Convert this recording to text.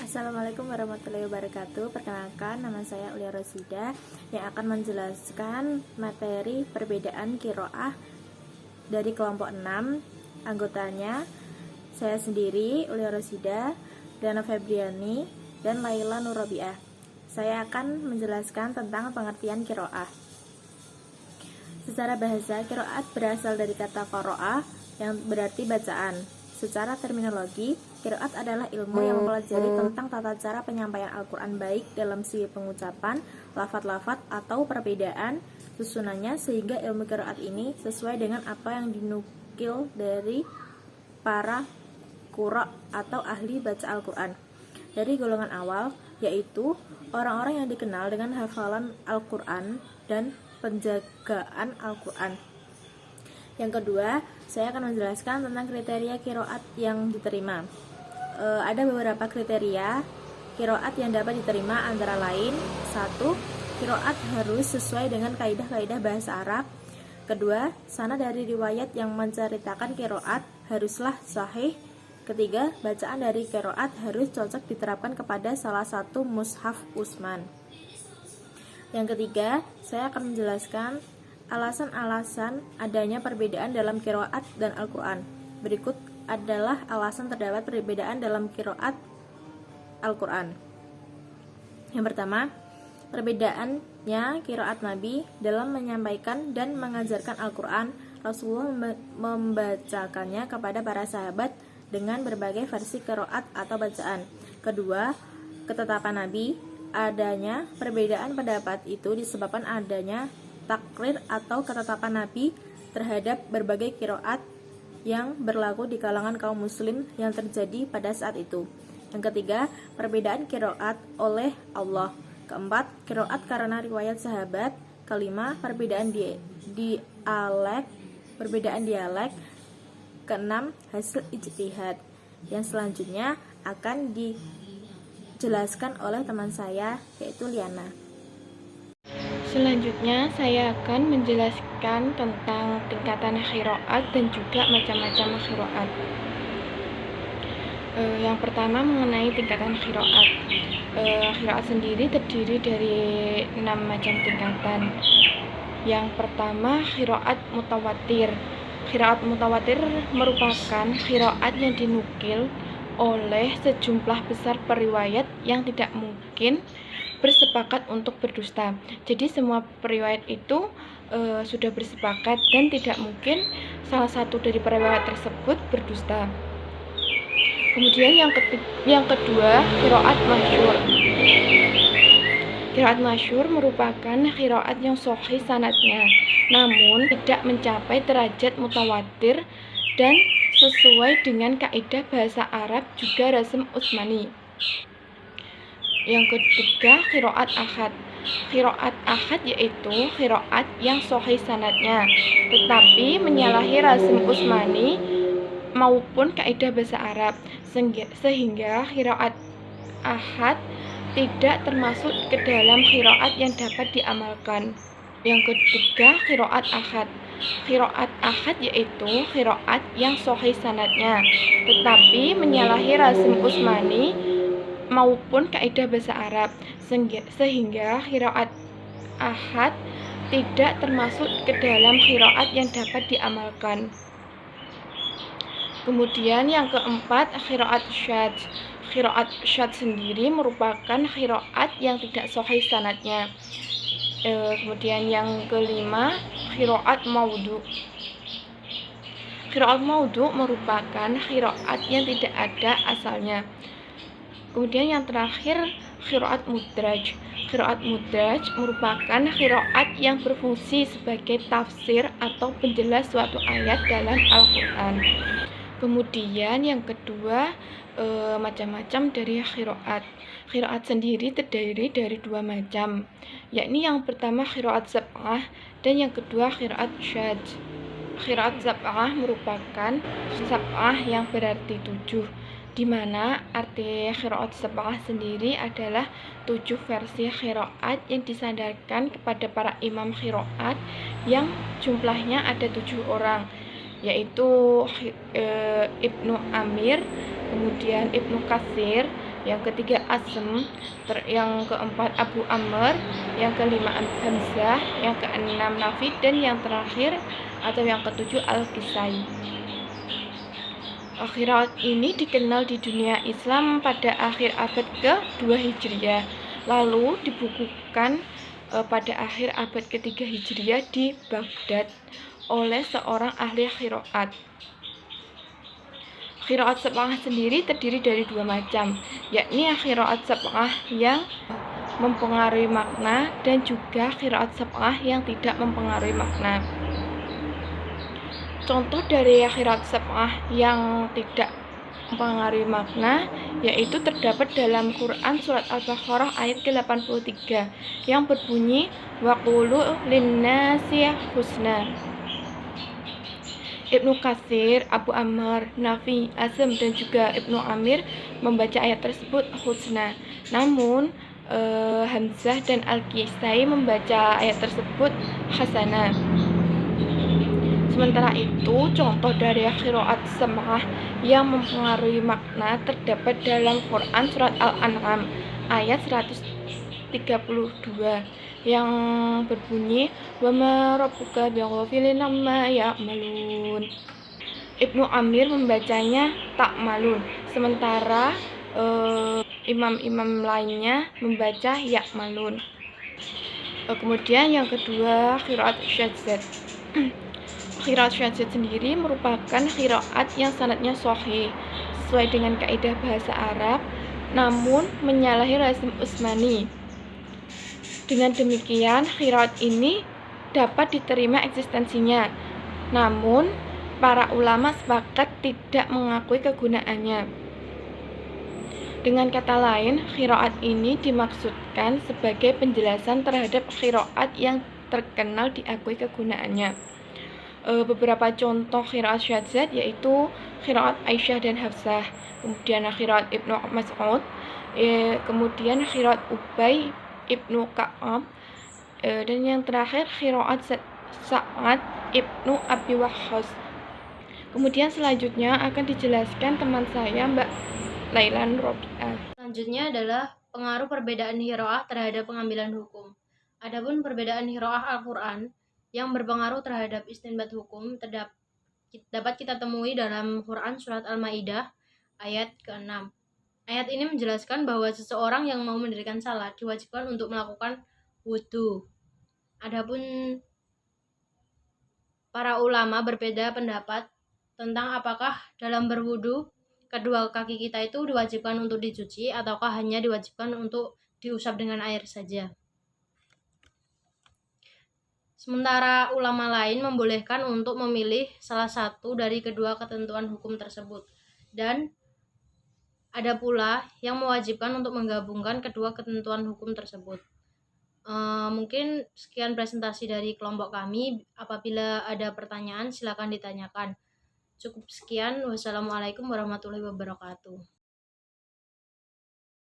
Assalamualaikum warahmatullahi wabarakatuh. Perkenalkan, nama saya Ulia Rosida yang akan menjelaskan materi perbedaan qiraah dari kelompok 6. Anggotanya saya sendiri, Ulia Rosida, Dana Febriani, dan Laila Nurabiah. Saya akan menjelaskan tentang pengertian qiraah. Secara bahasa, qiraat berasal dari kata qara'a yang berarti bacaan. Secara terminologi, qiraat adalah ilmu yang mempelajari tentang tata cara penyampaian Al-Quran baik dalam segi pengucapan, lafadz-lafadz, atau perbedaan susunannya, sehingga ilmu qiraat ini sesuai dengan apa yang dinukil dari para qurra atau ahli baca Al-Quran dari golongan awal, yaitu orang-orang yang dikenal dengan hafalan Al-Quran dan penjagaan Al-Quran. Yang kedua, saya akan menjelaskan tentang kriteria qiraat yang diterima. Ada beberapa kriteria qiraat yang dapat diterima, antara lain: 1. Qiraat harus sesuai dengan kaidah-kaidah bahasa Arab. Kedua, sanad dari riwayat yang menceritakan qiraat haruslah sahih. Ketiga, bacaan dari qiraat harus cocok diterapkan kepada salah satu mushaf Utsman. Yang ketiga, saya akan menjelaskan alasan-alasan adanya perbedaan dalam qiraat dan Al-Quran. Berikut adalah alasan terdapat perbedaan dalam qiraat Al-Quran. Yang pertama, perbedaannya qiraat Nabi dalam menyampaikan dan mengajarkan Al-Quran. Rasulullah membacakannya kepada para sahabat dengan berbagai versi qiraat atau bacaan. Kedua, ketetapan Nabi. Adanya perbedaan pendapat itu disebabkan adanya takrir atau ketetapan Nabi terhadap berbagai qiraat yang berlaku di kalangan kaum muslim yang terjadi pada saat itu. Yang ketiga, perbedaan qiraat oleh Allah. Keempat, qiraat karena riwayat sahabat. Kelima, perbedaan dialek. Keenam, hasil ijtihad. Yang selanjutnya akan dijelaskan oleh teman saya, yaitu Liana. Selanjutnya saya akan menjelaskan tentang tingkatan qiraat dan juga macam-macam qiraat. Yang pertama mengenai tingkatan qiraat. Qiraat sendiri terdiri dari 6 macam tingkatan. Yang pertama, qiraat mutawatir. Qiraat mutawatir merupakan qiraat yang dinukil oleh sejumlah besar periwayat yang tidak mungkin bersepakat untuk berdusta. Jadi semua periwayat itu sudah bersepakat dan tidak mungkin salah satu dari periwayat tersebut berdusta. Kemudian yang kedua, qiraat masyhur. Qiraat masyhur merupakan qiraat yang sahih sanadnya, namun tidak mencapai derajat mutawatir dan sesuai dengan kaidah bahasa Arab juga razm Utsmani. Yang ketiga, qiraat ahad. Qiraat ahad yaitu qiraat yang sahih sanadnya, tetapi menyalahi razm Utsmani maupun kaidah bahasa Arab, sehingga qiraat ahad tidak termasuk ke dalam qiraat yang dapat diamalkan. Yang ketiga, qiraat ahad. Qiraat ahad yaitu qiraat yang sahih sanadnya, tetapi menyalahi razm Utsmani maupun kaidah bahasa Arab, sehingga qiraat ahad tidak termasuk ke dalam qiraat yang dapat diamalkan. Kemudian yang keempat, qiraat syadz. Qiraat syadz sendiri merupakan qiraat yang tidak sahih sanadnya. Kemudian yang kelima, qiraat maudhu. Qiraat maudhu merupakan qiraat yang tidak ada asalnya. Kemudian yang terakhir, qiraat mudraj. Qiraat mudraj merupakan qiraat yang berfungsi sebagai tafsir atau penjelas suatu ayat dalam Al-Quran. Kemudian yang kedua, macam-macam dari qiraat. Qiraat sendiri terdiri dari 2 macam, yakni yang pertama qiraat sab'ah dan yang kedua qiraat syadz. Qiraat sab'ah merupakan sab'ah yang berarti 7, di mana arti qiraat sab'ah sendiri adalah 7 versi qiraat yang disandarkan kepada para imam qiraat yang jumlahnya ada 7 orang, yaitu Ibnu Amir, kemudian Ibnu Katsir, yang ketiga Asem, yang keempat Abu Amr, yang kelima Hamzah, yang keenam Nafi, dan yang terakhir atau yang ketujuh Al-Kisai. Qiraat ini dikenal di dunia Islam pada akhir abad ke-2 Hijriah, lalu dibukukan pada akhir abad ke-3 Hijriah di Baghdad oleh seorang ahli qiraat. Qiraat sab'ah sendiri terdiri dari dua macam, yakni qiraat sab'ah yang mempengaruhi makna dan juga qiraat sab'ah yang tidak mempengaruhi makna. Contoh dari qiraat sab'ah yang tidak mempengaruhi makna yaitu terdapat dalam Quran surat Al-Baqarah ayat ke-83 yang berbunyi waqulu linnasi husna. Ibnu Katsir, Abu Amr, Nafi, Azam, dan juga Ibnu Amir membaca ayat tersebut husna. Namun Hamzah dan Al-Kisai membaca ayat tersebut hasanah. Sementara itu, contoh dari qiraat sab'ah yang mempengaruhi makna terdapat dalam Quran surat Al-An'am ayat 132 yang berbunyi wa ma rabbuka bighafilin amma ya'malun. Ibnu Amir membacanya ta'malun, sementara imam-imam lainnya membaca ya'malun. Kemudian yang kedua qiraat syadzat. Qiraat syadzat sendiri merupakan qiraat yang sanadnya sahih sesuai dengan kaidah bahasa Arab, namun menyalahi lazim Utsmani. Dengan demikian, qiraat ini dapat diterima eksistensinya, namun para ulama sepakat tidak mengakui kegunaannya. Dengan kata lain, qiraat ini dimaksudkan sebagai penjelasan terhadap qiraat yang terkenal diakui kegunaannya. Beberapa contoh qiraat syadzat yaitu qiraat Aisyah dan Hafsah, kemudian qiraat Ibnu Mas'ud, kemudian qiraat Ubay Ibnu Ka'ab, dan yang terakhir qiraat Sa'ad Ibnu Abi Waqqas. Kemudian selanjutnya akan dijelaskan teman saya Mbak Lailan Robi'ah. Selanjutnya adalah pengaruh perbedaan qiraah terhadap pengambilan hukum. Adapun perbedaan qiraah Al-Qur'an yang berpengaruh terhadap istinbat hukum dapat kita temui dalam Quran surat Al-Maidah ayat ke-6. Ayat ini menjelaskan bahwa seseorang yang mau mendirikan salat diwajibkan untuk melakukan wudhu. Adapun para ulama berbeda pendapat tentang apakah dalam berwudhu kedua kaki kita itu diwajibkan untuk dicuci ataukah hanya diwajibkan untuk diusap dengan air saja. Sementara ulama lain membolehkan untuk memilih salah satu dari kedua ketentuan hukum tersebut. Dan ada pula yang mewajibkan untuk menggabungkan kedua ketentuan hukum tersebut. Mungkin sekian presentasi dari kelompok kami. Apabila ada pertanyaan silakan ditanyakan. Cukup sekian. Wassalamualaikum warahmatullahi wabarakatuh.